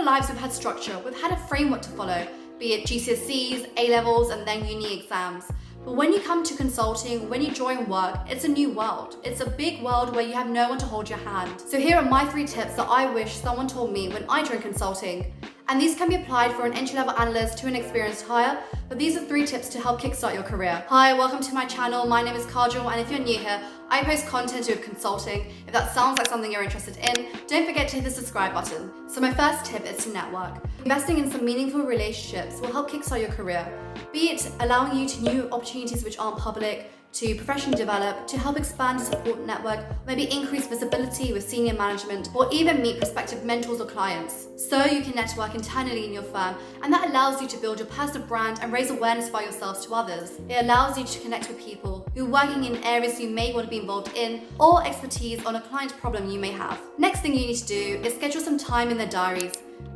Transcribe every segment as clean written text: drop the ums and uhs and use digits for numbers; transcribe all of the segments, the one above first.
lives we've had structure, we've had a framework to follow, be it GCSEs, A-levels, and then uni exams. But when you come to consulting, when you join work, it's a new world. It's a big world where you have no one to hold your hand. So here are my 3 tips that I wish someone told me when I joined consulting. And these can be applied for an entry-level analyst to an experienced hire, but these are 3 tips to help kickstart your career. Hi, welcome to my channel. My name is Kajal, and if you're new here, I post content to do with consulting. If that sounds like something you're interested in, don't forget to hit the subscribe button. So my first tip is to network. Investing in some meaningful relationships will help kickstart your career, be it allowing you to new opportunities which aren't public, to professionally develop, to help expand your support network, maybe increase visibility with senior management, or even meet prospective mentors or clients. So you can network internally in your firm, and that allows you to build your personal brand and raise awareness about yourselves to others. It allows you to connect with people who are working in areas you may want to be involved in, or expertise on a client problem you may have. Next thing you need to do is schedule some time in their diaries.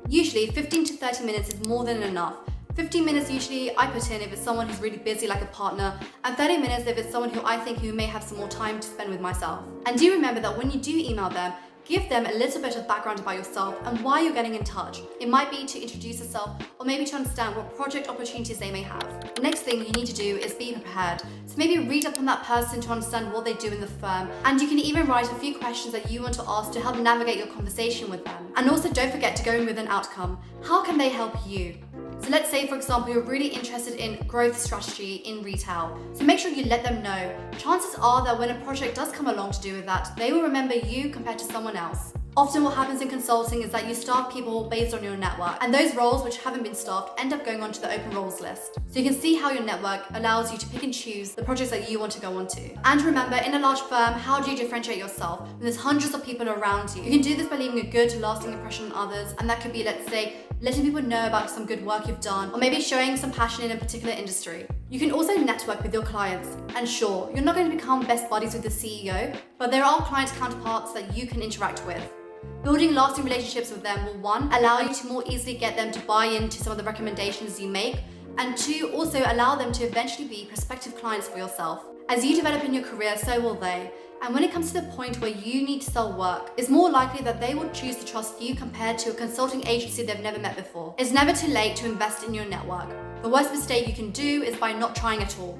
Usually 15 to 30 minutes is more than enough. 15 minutes usually I put in if it's someone who's really busy like a partner, and 30 minutes if it's someone who I think who may have some more time to spend with myself. And do remember that when you do email them, give them a little bit of background about yourself and why you're getting in touch. It might be to introduce yourself or maybe to understand what project opportunities they may have. The next thing you need to do is be prepared. So maybe read up on that person to understand what they do in the firm, and you can even write a few questions that you want to ask to help navigate your conversation with them. And also don't forget to go in with an outcome. How can they help you? So let's say, for example, you're really interested in growth strategy in retail. So make sure you let them know. Chances are that when a project does come along to do with that, they will remember you compared to someone else. Often what happens in consulting is that you staff people based on your network, and those roles which haven't been staffed end up going onto the open roles list. So you can see how your network allows you to pick and choose the projects that you want to go on to. And remember, in a large firm, how do you differentiate yourself when there's hundreds of people around you? You can do this by leaving a good, lasting impression on others, and that could be, let's say, letting people know about some good work you've done, or maybe showing some passion in a particular industry. You can also network with your clients. And sure, you're not going to become best buddies with the CEO, but there are client counterparts that you can interact with. Building lasting relationships with them will, 1, allow you to more easily get them to buy into some of the recommendations you make, and 2, also allow them to eventually be prospective clients for yourself. As you develop in your career, so will they. And when it comes to the point where you need to sell work, it's more likely that they will choose to trust you compared to a consulting agency they've never met before. It's never too late to invest in your network. The worst mistake you can do is by not trying at all.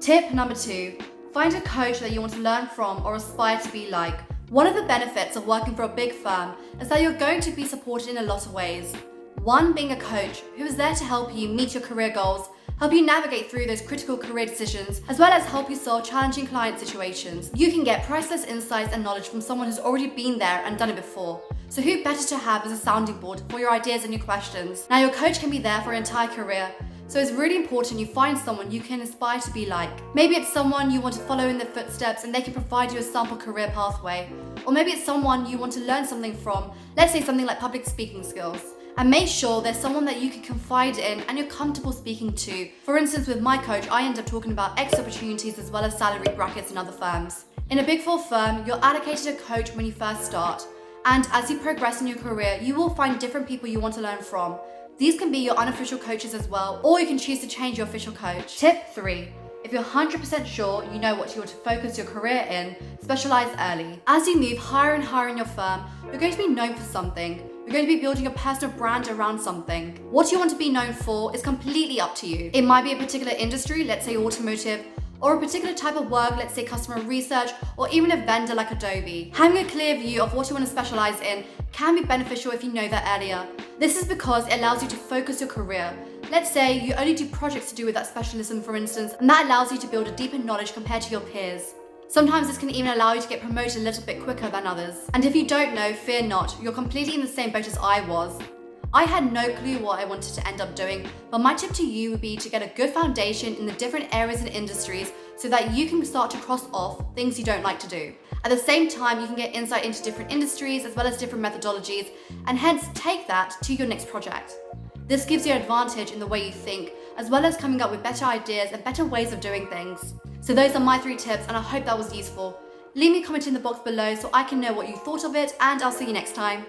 Tip number 2, find a coach that you want to learn from or aspire to be like. One of the benefits of working for a big firm is that you're going to be supported in a lot of ways. 1, being a coach who is there to help you meet your career goals, help you navigate through those critical career decisions, as well as help you solve challenging client situations. You can get priceless insights and knowledge from someone who's already been there and done it before. So who better to have as a sounding board for your ideas and your questions? Now, your coach can be there for your entire career, so it's really important you find someone you can aspire to be like. Maybe it's someone you want to follow in their footsteps and they can provide you a sample career pathway. Or maybe it's someone you want to learn something from, let's say something like public speaking skills. And make sure there's someone that you can confide in and you're comfortable speaking to. For instance, with my coach, I end up talking about exit opportunities as well as salary brackets in other firms. In a Big 4 firm, you're allocated a coach when you first start. And as you progress in your career, you will find different people you want to learn from. These can be your unofficial coaches as well, or you can choose to change your official coach. Tip 3. If you're 100% sure you know what you want to focus your career in, specialize early. As you move higher and higher in your firm, you're going to be known for something. You're going to be building a personal brand around something. What you want to be known for is completely up to you. It might be a particular industry, let's say automotive, or a particular type of work, let's say customer research, or even a vendor like Adobe. Having a clear view of what you want to specialize in can be beneficial if you know that earlier. This is because it allows you to focus your career. Let's say you only do projects to do with that specialism, for instance, and that allows you to build a deeper knowledge compared to your peers. Sometimes this can even allow you to get promoted a little bit quicker than others. And if you don't know, fear not, you're completely in the same boat as I was. I had no clue what I wanted to end up doing, but my tip to you would be to get a good foundation in the different areas and industries so that you can start to cross off things you don't like to do. At the same time, you can get insight into different industries as well as different methodologies, and hence take that to your next project. This gives you an advantage in the way you think, as well as coming up with better ideas and better ways of doing things. So those are my 3 tips, and I hope that was useful. Leave me a comment in the box below so I can know what you thought of it, and I'll see you next time.